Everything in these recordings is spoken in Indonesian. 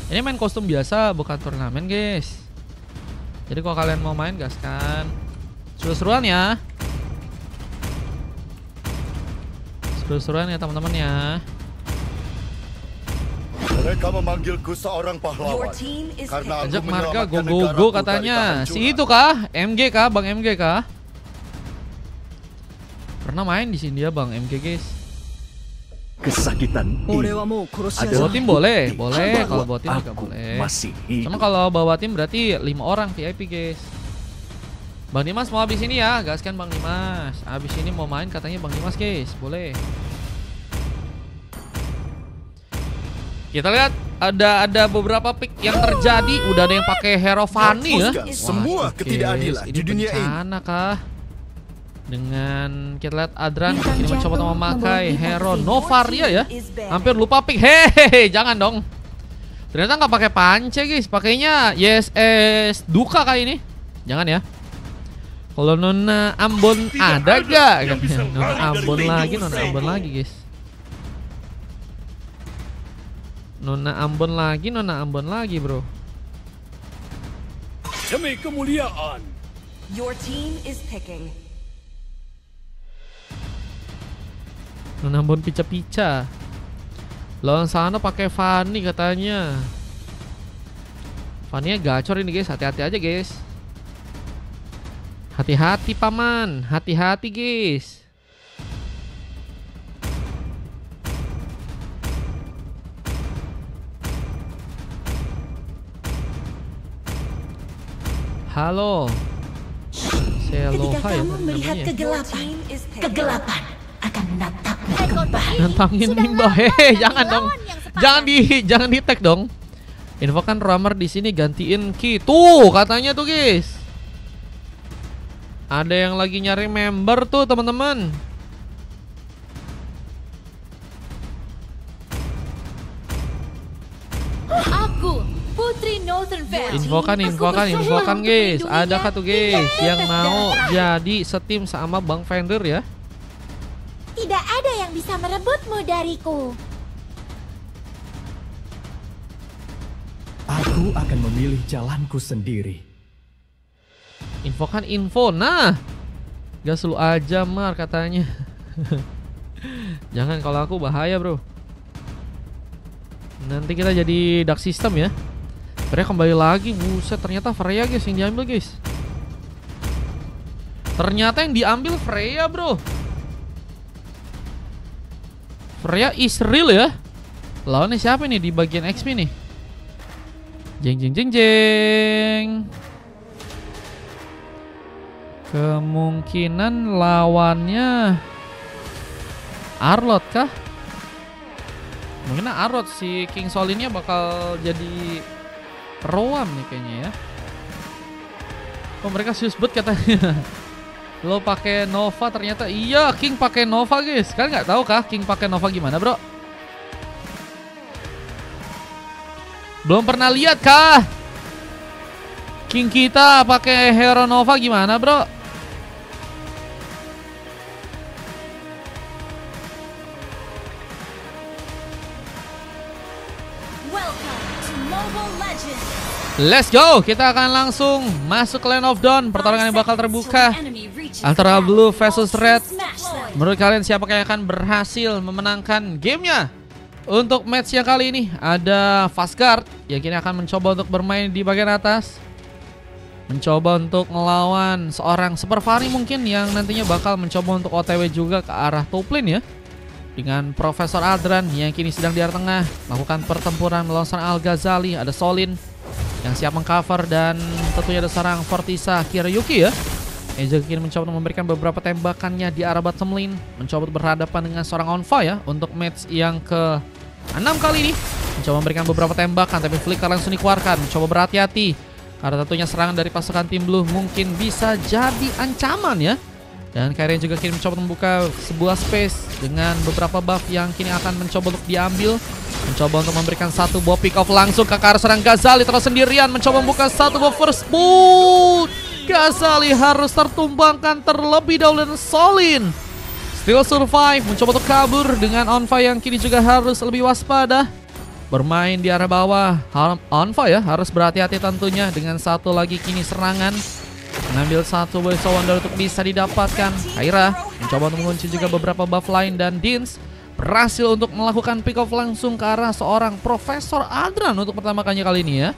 Ini main kostum biasa, bukan turnamen guys. Jadi kalau kalian mau main gaskan. Seru-seruan ya. Seru-seruan ya teman-teman ya. Mereka memanggilku seorang pahlawan karena aku Ajak marga menyelamatkan go negaraku katanya. dari kehancuran. Si itu kah? MG kah? Bang MG kah? Pernah main di sini dia Bang MG guys. Kesakitan ini Bawa tim boleh, boleh. Kalau bawa tim juga aku boleh. masih hidup. Cuma kalau bawa tim berarti 5 orang VIP guys. Bang Dimas mau habis ini ya, gaskan Bang Dimas. Habis ini mau main katanya Bang Dimas guys, boleh. Kita lihat ada beberapa pick yang terjadi. Udah ada yang pakai hero Fanny ya. Menghapuskan semua Wah, ketidakadilan guys, di dunia ini. bencana kah? Dengan kita lihat Adran ini mencoba untuk memakai hero Novaria ya. Hampir lupa pick. Hehehe, jangan dong. Ternyata nggak pakai pance guys, pakainya YSS Duka kayak ini. Jangan ya. Kalau Nona Ambon ada gak? Nona Ambon lagi, Nona Ambon lagi guys. Nona Ambon lagi, Nona Ambon lagi bro. Demi kemuliaan. Your team is picking. Nona Ambon pica-pica. Lawan sana pakai Fanny katanya. Fanny-nya gacor ini guys, hati-hati aja guys. Hati-hati paman, hati-hati guys. Halo. Saya Ketika Loha ya kamu melihat namanya. kegelapan, kegelapan akan menatapmu kembali. Nantangin Nimba, hehe, jangan dong. Jangan di tag dong. Infokan Rammer di sini gantiin Ki. Tuh, katanya tuh, guys. Ada yang lagi nyari member tuh, teman-teman. Aku, Putri Northern Valley. Infokan guys. Ada kah tuh guys yang mau jadi setim sama Bang Fender ya? Tidak ada yang bisa merebutmu dariku. Aku akan memilih jalanku sendiri. Infokan info. Nah, gas lu aja Mar katanya. Jangan, kalau aku bahaya bro. Nanti kita jadi dark system ya. Freya kembali lagi. Buset, ternyata Freya guys yang diambil guys. Ternyata yang diambil Freya bro. Freya is real ya. Lawannya siapa nih di bagian XP nih? Jeng jeng jeng jeng. Kemungkinan lawannya Arlot kah? Mungkin Arlot, si King Solinnya bakal jadi Roam nih kayaknya ya. Oh, mereka serius bet katanya. Lo pakai Nova ternyata. Iya, King pakai Nova guys. Kalian nggak tahu kah King pakai Nova gimana bro? Belum pernah lihat kah King kita pakai hero Nova gimana bro? Let's go, kita akan langsung masuk ke Land of Dawn. Pertarungan yang bakal terbuka antara Blue versus Red. Menurut kalian siapa yang akan berhasil memenangkan gamenya? Untuk match yang kali ini ada Fastguard yang kini akan mencoba untuk bermain di bagian atas, mencoba untuk melawan seorang Super Fanny mungkin yang nantinya bakal mencoba untuk OTW juga ke arah top lane ya. Dengan Profesor Adran yang kini sedang di arah tengah melakukan pertempuran melawan seorang Al-Ghazali. Ada Solin yang siap mengcover dan tentunya ada seorang Fortisa Kirayuki ya. Yang juga kini mencoba untuk memberikan beberapa tembakannya di arah bottom lane, mencoba untuk berhadapan dengan seorang Onfa ya untuk match yang ke-6 kali ini. Mencoba memberikan beberapa tembakan tapi flicker langsung dikeluarkan. Mencoba berhati-hati karena tentunya serangan dari pasukan tim Blue mungkin bisa jadi ancaman ya. Dan Kairi juga kini mencoba membuka sebuah space dengan beberapa buff yang kini akan mencoba untuk diambil. Mencoba untuk memberikan satu buah pick off langsung ke arah serang Ghazali terus sendirian. Mencoba membuka satu buah first pull. Ghazali harus tertumbangkan terlebih dahulu dan Solin still survive. Mencoba untuk kabur dengan Onfa yang kini juga harus lebih waspada. bermain di arah bawah. Onfa ya harus berhati-hati tentunya dengan satu lagi kini serangan. Mengambil satu Voice of Wonder untuk bisa didapatkan. Kaira mencoba untuk mengunci juga beberapa buff lain dan Dins berhasil untuk melakukan pick off langsung ke arah seorang Profesor Adran untuk pertama kalinya kali ini ya.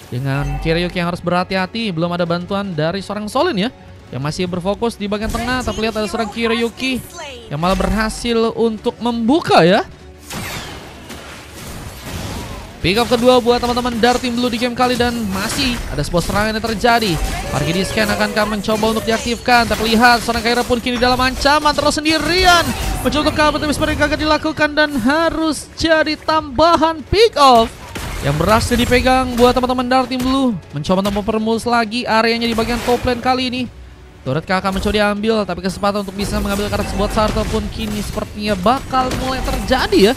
Dengan Kiryu-Ki yang harus berhati-hati, belum ada bantuan dari seorang Solin ya, yang masih berfokus di bagian tengah. Tapi lihat ada seorang Kiryu-Ki yang malah berhasil untuk membuka ya. Pick up kedua buat teman-teman dari tim Blue di game kali dan masih ada sebuah serangan yang terjadi. Parky di scan akankah mencoba untuk diaktifkan, tapi lihat seorang Kaira pun kini dalam ancaman terus sendirian. Mencoba untuk kabur tapi seperti gagal dilakukan dan harus jadi tambahan pick off yang berhasil dipegang buat teman-teman dari tim Blue. Mencoba untuk mempermulus lagi areanya di bagian top lane kali ini. Turret kakak mencoba diambil, tapi kesempatan untuk bisa mengambil karet sebuah Sartel pun kini sepertinya bakal mulai terjadi ya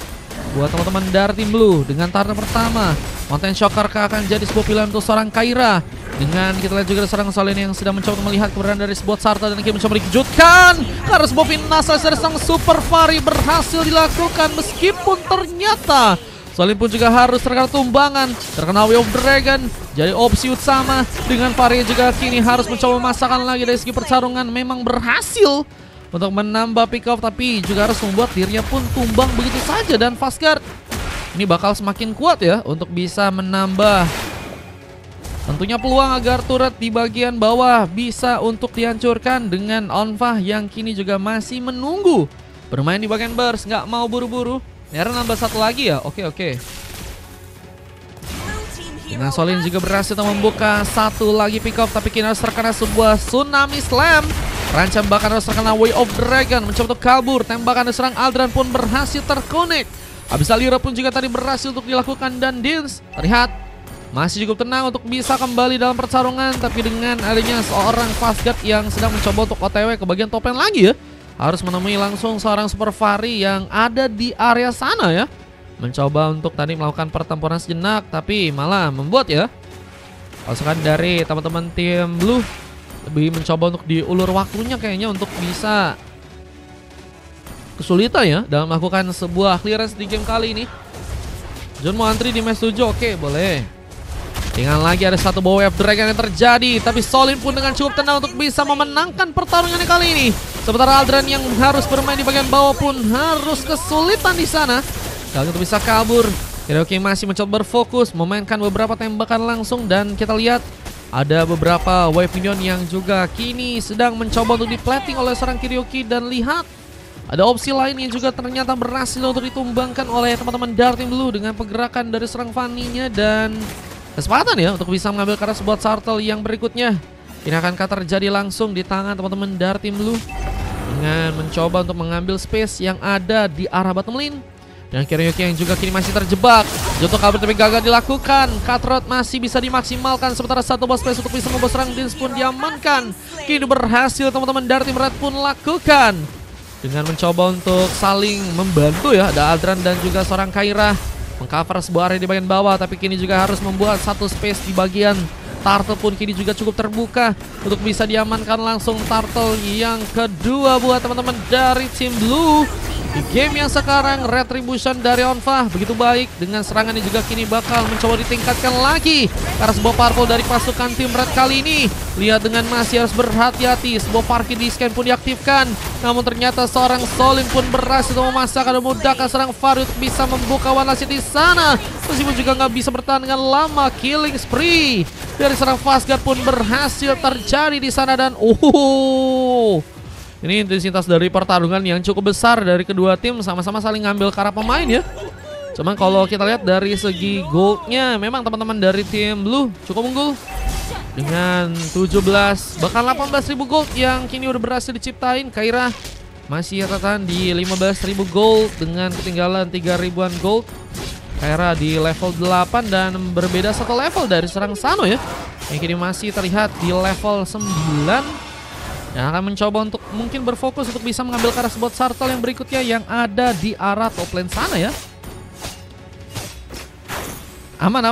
buat teman-teman dari tim Blue. Dengan target pertama, Mountain Shocker akan jadi sebuah pilihan untuk seorang Kaira. Dengan kita lihat juga ada seorang Solin yang sedang mencoba melihat keberadaan dari sebuah Sartel dan kini mencoba dikejutkan karena sebuah finesse dari sang Super Fari berhasil dilakukan, meskipun ternyata Solin pun juga harus terkena tumbangan, terkena Way of Dragon. Jadi opsi utama dengan Fari juga kini harus mencoba memasakkan lagi dari segi pertarungan. Memang berhasil untuk menambah pick off, tapi juga harus membuat dirinya pun tumbang begitu saja. Dan Fastguard ini bakal semakin kuat ya untuk bisa menambah tentunya peluang agar turret di bagian bawah bisa untuk dihancurkan. Dengan Onfa yang kini juga masih menunggu bermain di bagian burst, nggak mau buru-buru. Nera nambah satu lagi ya, oke. Dengan Solin juga berhasil membuka satu lagi pick off, tapi kini harus terkena sebuah Tsunami Slam. Rancam bahkan harus terkena Way of Dragon, mencoba untuk kabur. Tembakan dari serang Aldran pun berhasil terkonek. Habis Alira pun juga tadi berhasil untuk dilakukan dan Dins terlihat masih cukup tenang untuk bisa kembali dalam pertarungan. Tapi dengan adanya seorang Fastguard yang sedang mencoba untuk OTW ke bagian top lane lagi ya, harus menemui langsung seorang Super Fari yang ada di area sana ya. Mencoba untuk tadi melakukan pertempuran sejenak, tapi malah membuat ya pasukan dari teman-teman tim Blue lebih mencoba untuk diulur waktunya kayaknya untuk bisa kesulitan ya dalam melakukan sebuah clearance di game kali ini. John mau antri di match 7, oke boleh. Dengan lagi ada satu Way of Dragon yang terjadi, tapi Solin pun dengan cukup tenang untuk bisa memenangkan pertarungan kali ini. Sementara Aldran yang harus bermain di bagian bawah pun harus kesulitan di sana. Kali untuk bisa kabur, Kiryu-Ki masih mencoba berfokus memainkan beberapa tembakan langsung dan kita lihat ada beberapa wave minion yang juga kini sedang mencoba untuk diplating oleh seorang Kiryu-Ki. Dan lihat ada opsi lain yang juga ternyata berhasil untuk ditumbangkan oleh teman-teman dari tim Blue dengan pergerakan dari serang Fanny-nya dan kesempatan ya untuk bisa mengambil karet sebuah Sartel yang berikutnya. Ini akankah terjadi langsung di tangan teman-teman dari tim Blue dengan mencoba untuk mengambil space yang ada di arah bottom lane. Dan Kiryu-Ki yang juga kini masih terjebak. Jatuh kabur tapi gagal dilakukan. Cutthroat masih bisa dimaksimalkan. Sementara satu boss space untuk bisa membawa serang Dins pun diamankan. Kini berhasil teman-teman dari tim Red pun lakukan dengan mencoba untuk saling membantu ya. Ada Aldran dan juga seorang Kaira mengcover sebuah area di bagian bawah, tapi kini juga harus membuat satu space di bagian Turtle pun kini juga cukup terbuka untuk bisa diamankan langsung Turtle yang kedua buat teman-teman dari tim Blue. Di game yang sekarang Retribution dari Onfa begitu baik dengan serangan yang juga kini bakal mencoba ditingkatkan lagi karena sebuah purple dari pasukan tim Red kali ini. Lihat dengan masih harus berhati-hati, sebuah Parky di scan pun diaktifkan, namun ternyata seorang Solin pun berhasil memasakkan dan memudahkan serang Fari untuk bisa membuka Wanasit di sana. Meskipun juga nggak bisa bertahan dengan lama, killing spree dari serang Fastguard pun berhasil terjadi di sana dan ini intensitas dari pertarungan yang cukup besar dari kedua tim, sama-sama saling ngambil karat pemain ya. Cuman kalau kita lihat dari segi goldnya, memang teman-teman dari tim Blue cukup unggul dengan 17 bahkan 18.000 gold yang kini udah berhasil diciptain. Kaira masih catatan di 15.000 gold dengan ketinggalan 3.000-an gold. Kaira di level 8 dan berbeda satu level dari serang Sano ya, yang kini masih terlihat di level 9. Yang akan mencoba untuk mungkin berfokus untuk bisa mengambil karet sebuah Sartel yang berikutnya yang ada di arah top lane sana ya. Aman.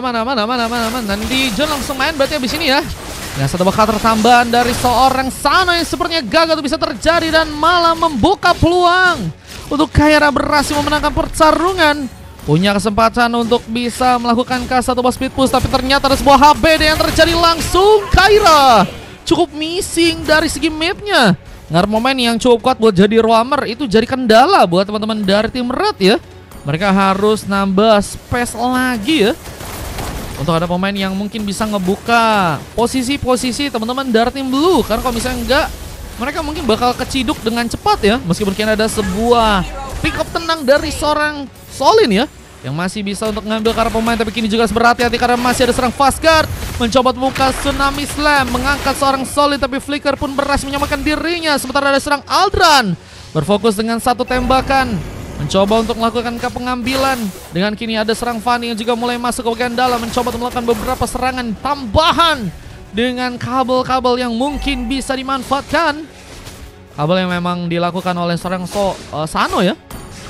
Dan di John langsung main berarti abis ini ya. Nah, satu bakal tambahan dari seorang Sana yang sepertinya gagal bisa terjadi dan malah membuka peluang untuk Kaira berhasil memenangkan pertarungan. punya kesempatan untuk bisa melakukan K1 speed push, tapi ternyata ada sebuah HBD yang terjadi langsung. Kaira cukup missing dari segi mapnya. Ngarep momen yang cukup kuat buat jadi roamer itu jadi kendala buat teman-teman dari tim Red ya. Mereka harus nambah space lagi ya, untuk ada pemain yang mungkin bisa ngebuka posisi-posisi teman-teman dari tim Blue. Karena kalau misalnya enggak, mereka mungkin bakal keciduk dengan cepat ya. Meskipun kini ada sebuah pick up tenang dari seorang Solin ya, yang masih bisa untuk ngambil karena pemain. Tapi kini juga harus berhati-hati karena masih ada serang Fastguard. Mencoba membuka Tsunami Slam, mengangkat seorang Solin, tapi Flicker pun berhasil menyamakan dirinya. Sementara ada serang Aldran, berfokus dengan satu tembakan, mencoba untuk melakukan pengambilan. Dengan kini ada serang Fanny yang juga mulai masuk ke bagian dalam, mencoba untuk melakukan beberapa serangan tambahan dengan kabel-kabel yang mungkin bisa dimanfaatkan. Kabel yang memang dilakukan oleh seorang Sano ya.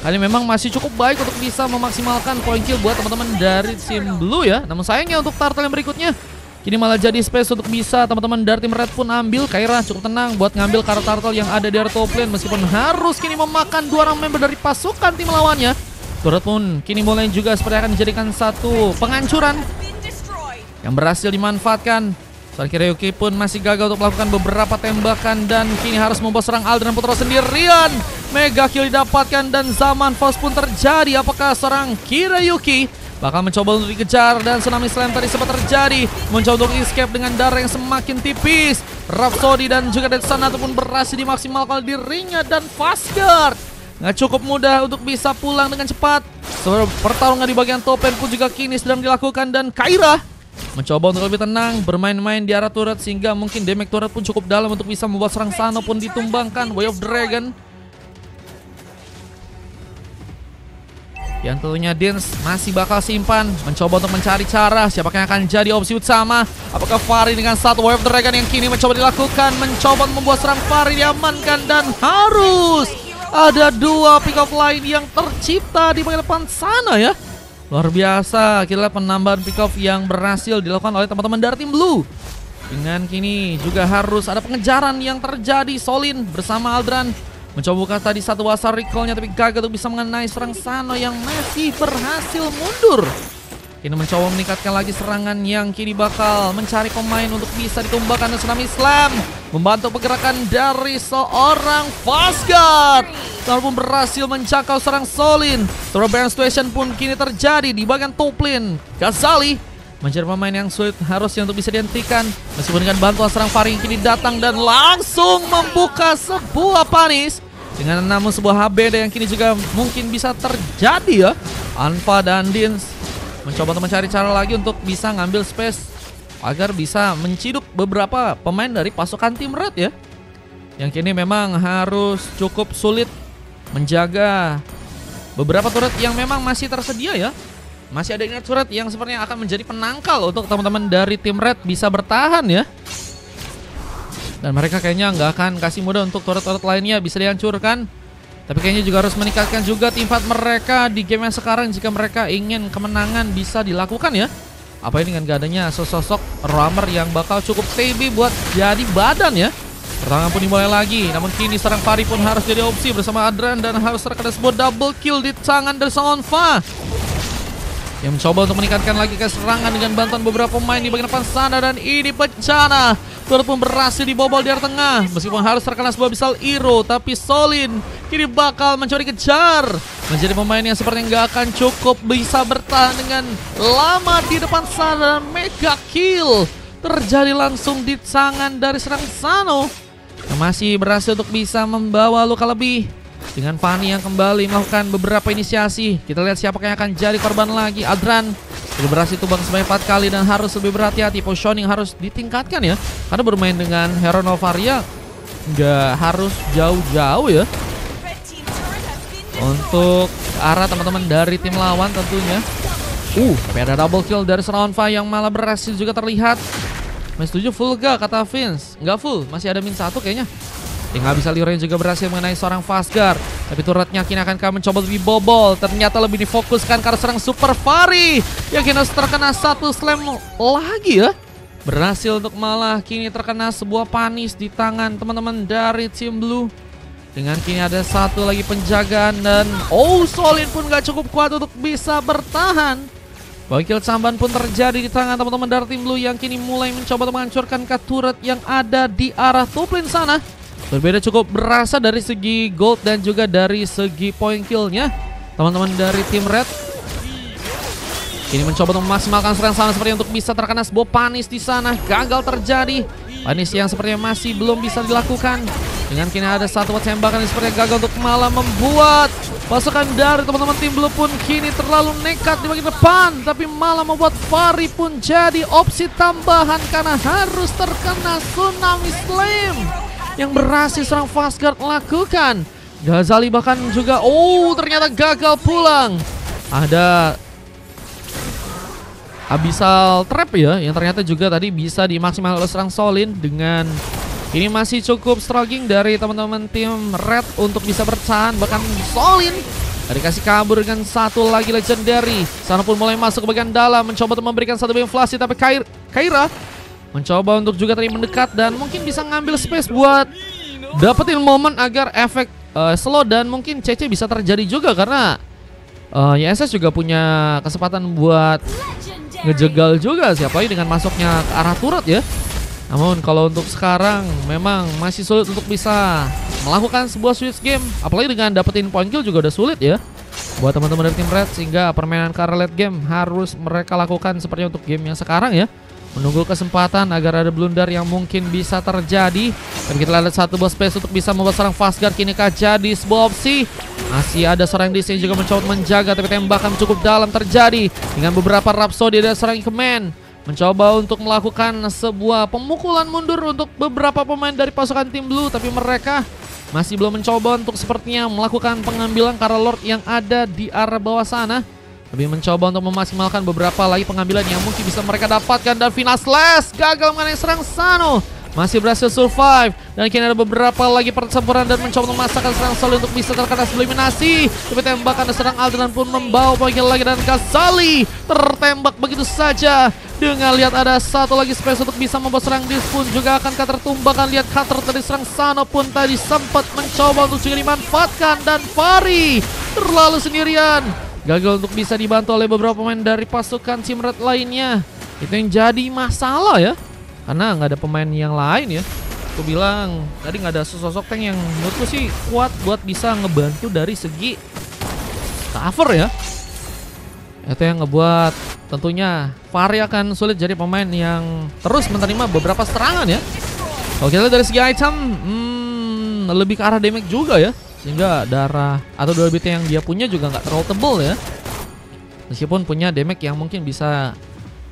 Kali memang masih cukup baik untuk bisa memaksimalkan point kill buat teman-teman dari tim Blue ya. Namun sayangnya untuk turtle yang berikutnya, kini malah jadi space untuk bisa teman-teman dari tim Red pun ambil. Kaira cukup tenang buat ngambil karena turtle yang ada di area top lane, meskipun harus kini memakan 2 orang member dari pasukan tim lawannya. Turret pun kini mulai juga seperti akan dijadikan satu penghancuran yang berhasil dimanfaatkan. Kirayuki pun masih gagal untuk melakukan beberapa tembakan dan kini harus membawa serang Aldran Putra sendirian. Mega kill didapatkan dan zaman fast pun terjadi. Apakah serang Kirayuki bakal mencoba untuk dikejar, dan Tsunami Slam tadi sempat terjadi, mencoba untuk escape dengan darah yang semakin tipis. Rhapsody dan juga Dead Sun ataupun berhasil dimaksimalkan dirinya, dan Fastguard nggak cukup mudah untuk bisa pulang dengan cepat. Pertarungan di bagian top lane pun juga kini sedang dilakukan, dan Kaira mencoba untuk lebih tenang, bermain-main di arah turret, sehingga mungkin damage turret pun cukup dalam untuk bisa membuat serang Sano pun ditumbangkan. Way of Dragon yang tentunya Dins masih bakal simpan, mencoba untuk mencari cara siapakah yang akan jadi opsi utama. Apakah Fahri dengan satu Way of Dragon yang kini mencoba dilakukan, mencoba membuat serang Fahri diamankan, dan harus ada 2 pick up lain yang tercipta di bagian depan sana ya. Luar biasa, kita lihat penambahan pick off yang berhasil dilakukan oleh teman-teman dari tim Blue. Dengan kini juga harus ada pengejaran yang terjadi. Solin bersama Aldran mencoba buka tadi satu wasar recall-nya, tapi gagal untuk bisa mengenai serang Sano yang masih berhasil mundur. Kini mencoba meningkatkan lagi serangan yang kini bakal mencari pemain untuk bisa ditumbangkan. Tsunami Slam membantu pergerakan dari seorang Fastguard, walaupun berhasil menjangkau serang Solin. Throwback situation pun kini terjadi di bagian top lane. Ghazali menjadi pemain yang sulit harusnya untuk bisa dihentikan, meskipun dengan bantuan serang Fahri yang kini datang dan langsung membuka sebuah punish. Dengan namun sebuah HBD yang kini juga mungkin bisa terjadi ya. Anfa dan Dins mencoba untuk mencari cara lagi untuk bisa ngambil space agar bisa menciduk beberapa pemain dari pasukan tim Red ya. Yang kini memang harus cukup sulit menjaga beberapa turret yang memang masih tersedia ya. Masih ada ingat turret yang sepertinya akan menjadi penangkal untuk teman-teman dari tim Red bisa bertahan ya. Dan mereka kayaknya nggak akan kasih mudah untuk turret-turret lainnya bisa dihancurkan. Tapi kayaknya juga harus meningkatkan juga tim fight mereka di game yang sekarang jika mereka ingin kemenangan bisa dilakukan ya. Apa ini dengan gak adanya sosok roamer yang bakal cukup TB buat jadi badan ya. Pertarungan pun dimulai lagi, namun kini serang Fahri pun harus jadi opsi bersama Adran, dan harus terkena sebuah double kill di tangan dari sang Onfa yang mencoba untuk meningkatkan lagi keserangan dengan bantuan beberapa pemain di bagian depan sana. Dan ini bencana, turret pun berhasil dibobol di area tengah, meskipun harus terkena sebuah Abyssal Hero. Tapi Solin kini bakal mencoba dikejar, menjadi pemain yang sepertinya nggak akan cukup bisa bertahan dengan lama di depan sana. Mega kill terjadi langsung di tangan dari serang Sano yang masih berhasil untuk bisa membawa luka lebih. Dengan Fanny yang kembali melakukan beberapa inisiasi, kita lihat siapa yang akan jadi korban lagi. Adran sudah berhasil tumbang sebanyak 4 kali dan harus lebih berhati-hati. Positioning harus ditingkatkan ya, karena bermain dengan Hero Novaria nggak harus jauh-jauh ya untuk arah teman-teman dari tim lawan tentunya. Tapi ada double kill dari Seronfa yang malah berhasil juga terlihat. Mas 7 full gak kata Vince? Nggak full, masih ada min 1 kayaknya. Tinggal bisa Liren juga berhasil mengenai seorang Fastguard, tapi turretnya kini akan mencoba lebih bobol. Ternyata lebih difokuskan karena serang Super Fahri yang kini harus terkena satu slam lagi ya. Berhasil untuk malah kini terkena sebuah panis di tangan teman-teman dari tim Blue. Dengan kini ada satu lagi penjagaan dan Solin pun gak cukup kuat untuk bisa bertahan. Kill samban pun terjadi di tangan teman-teman dari tim Blue yang kini mulai mencoba untuk menghancurkan turret yang ada di arah top lane sana. Berbeda cukup berasa dari segi gold dan juga dari segi point killnya. Teman-teman dari tim Red kini mencoba untuk memaksimalkan serangan sana seperti untuk bisa terkena sebuah panis di sana. Gagal terjadi. Panis yang sepertinya masih belum bisa dilakukan. Dengan kini ada satu tembakan yang sepertinya gagal untuk malah membuat pasukan dari teman-teman tim Blue pun kini terlalu nekat di bagian depan. Tapi malah membuat Fari pun jadi opsi tambahan karena harus terkena Tsunami Slam yang berhasil serang Fastguard lakukan. Ghazali bahkan juga ternyata gagal pulang. Ada Abyssal Trap ya, yang ternyata juga tadi bisa dimaksimalkan oleh serang Solin. Dengan ini masih cukup struggling dari teman-teman tim Red untuk bisa bertahan. Bahkan Solin dikasih kabur dengan satu lagi legendary. Sana pun mulai masuk ke bagian dalam, mencoba untuk memberikan satu inflasi, tapi Kaira mencoba untuk juga tadi mendekat dan mungkin bisa ngambil space buat dapetin momen agar efek slow dan mungkin CC bisa terjadi juga karena YSS juga punya kesempatan buat ngejegal juga siapa lagi dengan masuknya ke arah turret ya. Namun kalau untuk sekarang memang masih sulit untuk bisa melakukan sebuah switch game, apalagi dengan dapetin point kill juga udah sulit ya buat teman-teman dari tim Red, sehingga permainan ke arah late game harus mereka lakukan seperti untuk game yang sekarang ya. Menunggu kesempatan agar ada blunder yang mungkin bisa terjadi. Dan kita lihat satu bos space untuk bisa membuat serang Fastguard kini jadi sebuah opsi. Masih ada seorang di sini juga mencoba menjaga, tapi tembakan cukup dalam terjadi. Dengan beberapa Rhapsody ada seorang Command mencoba untuk melakukan sebuah pemukulan mundur untuk beberapa pemain dari pasukan tim Blue, tapi mereka masih belum mencoba untuk sepertinya melakukan pengambilan Kara Lord yang ada di arah bawah sana. Lebih mencoba untuk memaksimalkan beberapa lagi pengambilan yang mungkin bisa mereka dapatkan. Dan final slash gagal mengenai serang Sano. Masih berhasil survive. Dan kini ada beberapa lagi pertempuran dan mencoba memasakkan serang Solin untuk bisa terkena eliminasi. Tapi tembakan serang Aldran pun membawa poin lagi. Dan Ghazali tertembak begitu saja. Dengan lihat ada satu lagi space untuk bisa membuat serang Dis pun juga akankah tertumbangkan. Lihat cutter dari serang Sano pun tadi sempat mencoba untuk juga dimanfaatkan. Dan Fari terlalu sendirian. Gagal untuk bisa dibantu oleh beberapa pemain dari pasukan tim Red lainnya. Itu yang jadi masalah ya, karena nggak ada pemain yang lain ya. Aku bilang tadi nggak ada sosok tank yang menurutku sih kuat buat bisa ngebantu dari segi cover ya. Itu yang ngebuat tentunya Fari akan sulit jadi pemain yang terus menerima beberapa serangan ya. Kalau kita lihat dari segi item lebih ke arah damage juga ya, sehingga darah atau durability yang dia punya juga nggak terlalu tebal ya. Meskipun punya damage yang mungkin bisa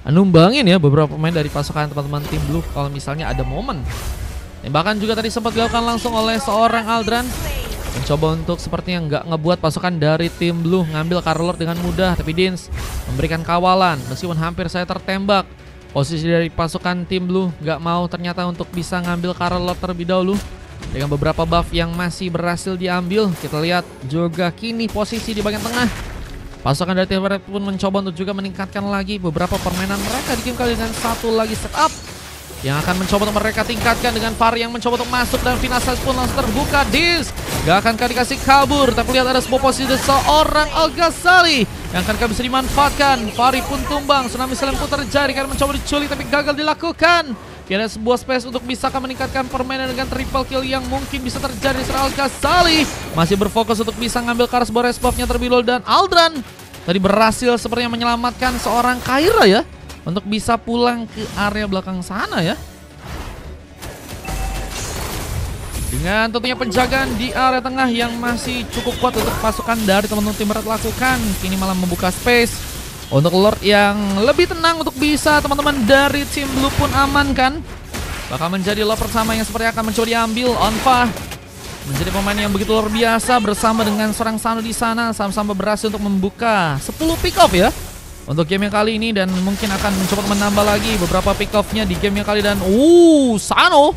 numbangin ya beberapa pemain dari pasukan teman-teman tim Blue kalau misalnya ada momen. Bahkan juga tadi sempat dilakukan langsung oleh seorang Aldran, mencoba untuk sepertinya nggak ngebuat pasukan dari tim Blue ngambil Kara Lord dengan mudah. Tapi Dins memberikan kawalan meskipun hampir saya tertembak. Posisi dari pasukan tim Blue nggak mau ternyata untuk bisa ngambil Kara Lord terlebih dahulu. Dengan beberapa buff yang masih berhasil diambil, kita lihat juga kini posisi di bagian tengah. Pasukan dari tim Red pun mencoba untuk juga meningkatkan lagi beberapa permainan mereka di game kali dengan satu lagi setup yang akan mencoba untuk mereka tingkatkan dengan Fari yang mencoba untuk masuk dan final size pun langsung terbuka. Dis gak akankah dikasih kabur, tapi lihat ada sebuah posisi dari seorang Al-Ghazali yang akankah bisa dimanfaatkan. Fari pun tumbang, Tsunami Slam pun terjadi karena mencoba diculik tapi gagal dilakukan. Ada sebuah space untuk bisa meningkatkan permainan dengan triple kill yang mungkin bisa terjadi. Serang Ghazali masih berfokus untuk bisa ngambil Kara sebuah resbuffnya terlebih dahulu. Dan Aldran tadi berhasil sepertinya menyelamatkan seorang Kaira ya, untuk bisa pulang ke area belakang sana ya. Dengan tentunya penjagaan di area tengah yang masih cukup kuat untuk pasukan dari teman-teman tim Red lakukan. Kini malah membuka space untuk Lord yang lebih tenang untuk bisa teman-teman dari tim Blue pun amankan. Bakal menjadi Lord pertama yang seperti akan mencoba diambil. Onfa menjadi pemain yang begitu luar biasa bersama dengan serang Sano di sana. Sama-sama berhasil untuk membuka 10 pick off ya untuk game yang kali ini. Dan mungkin akan mencoba menambah lagi beberapa pick off-nya di game yang kali. Dan Sano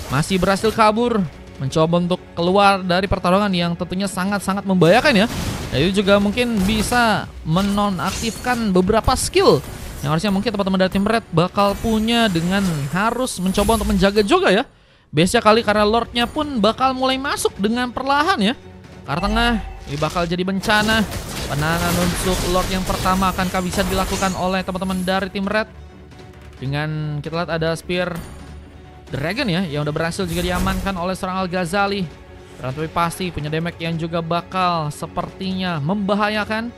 masih berhasil kabur, mencoba untuk keluar dari pertarungan yang tentunya sangat-sangat membahayakan ya. Dan itu juga mungkin bisa menonaktifkan beberapa skill yang harusnya mungkin teman-teman dari tim Red bakal punya, dengan harus mencoba untuk menjaga juga ya Base-nya kali karena Lordnya pun bakal mulai masuk dengan perlahan ya. Ke arah tengah, ini bakal jadi bencana. Penanganan untuk Lord yang pertama akankah bisa dilakukan oleh teman-teman dari tim Red? Dengan kita lihat ada Spear Dragon ya, yang udah berhasil juga diamankan oleh seorang Al-Ghazali. Tapi pasti punya damage yang juga bakal sepertinya membahayakan.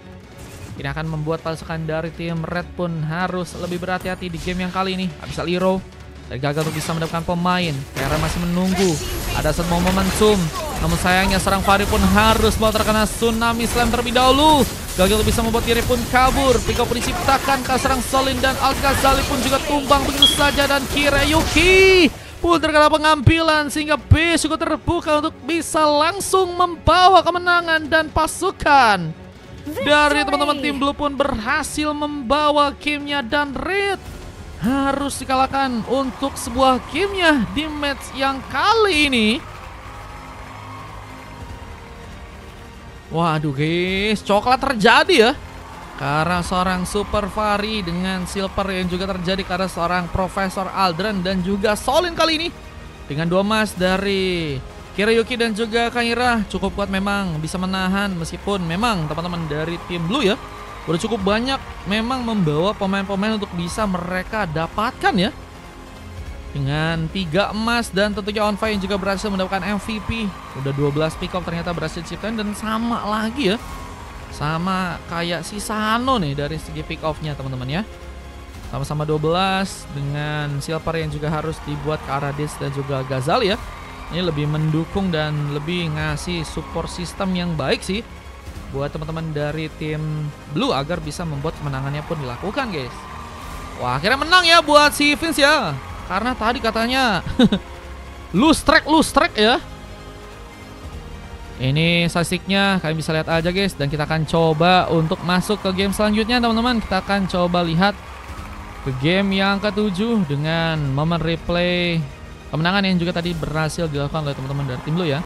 Ini akan membuat pasukan dari tim Red pun harus lebih berhati-hati di game yang kali ini. Habis Liro dan gagal untuk bisa mendapatkan pemain. Kera masih menunggu. Ada set momentum. Namun sayangnya seorang Fahri pun harus mau terkena Tsunami Slam terlebih dahulu. Gagal untuk bisa membuat diri pun kabur. Pick up diciptakan ke serang Solin dan Al-Ghazali pun juga tumbang begitu saja. Dan Kirayuki pun terkena pengambilan sehingga B juga terbuka untuk bisa langsung membawa kemenangan dan pasukan dari teman-teman tim Blue pun berhasil membawa gamenya dan Red harus dikalahkan untuk sebuah gamenya di match yang kali ini. Waduh guys, coklat terjadi ya karena seorang Super Fahri dengan Silver yang juga terjadi karena seorang Profesor Aldrin dan juga Solin kali ini. Dengan 2 emas dari Kirayuki dan juga Kaira cukup kuat memang bisa menahan meskipun memang teman-teman dari tim Blue ya udah cukup banyak memang membawa pemain-pemain untuk bisa mereka dapatkan ya. Dengan 3 emas dan tentunya On Fire yang juga berhasil mendapatkan MVP. Udah 12 pick up ternyata berhasil diciptain dan sama lagi ya. Sama kayak si Sano nih dari segi pick off-nya teman-teman ya. Sama-sama 12 dengan Silver yang juga harus dibuat ke arah Dis dan juga Ghazali ya. Ini lebih mendukung dan lebih ngasih support system yang baik sih buat teman-teman dari tim Blue agar bisa membuat kemenangannya pun dilakukan guys. Wah akhirnya menang ya buat si Vince ya. Karena tadi katanya lose track ya. Ini statistiknya kalian bisa lihat aja guys. Dan kita akan coba untuk masuk ke game selanjutnya teman-teman. Kita akan coba lihat ke game yang ke-7 dengan momen replay kemenangan yang juga tadi berhasil dilakukan oleh teman-teman dari tim Blue ya.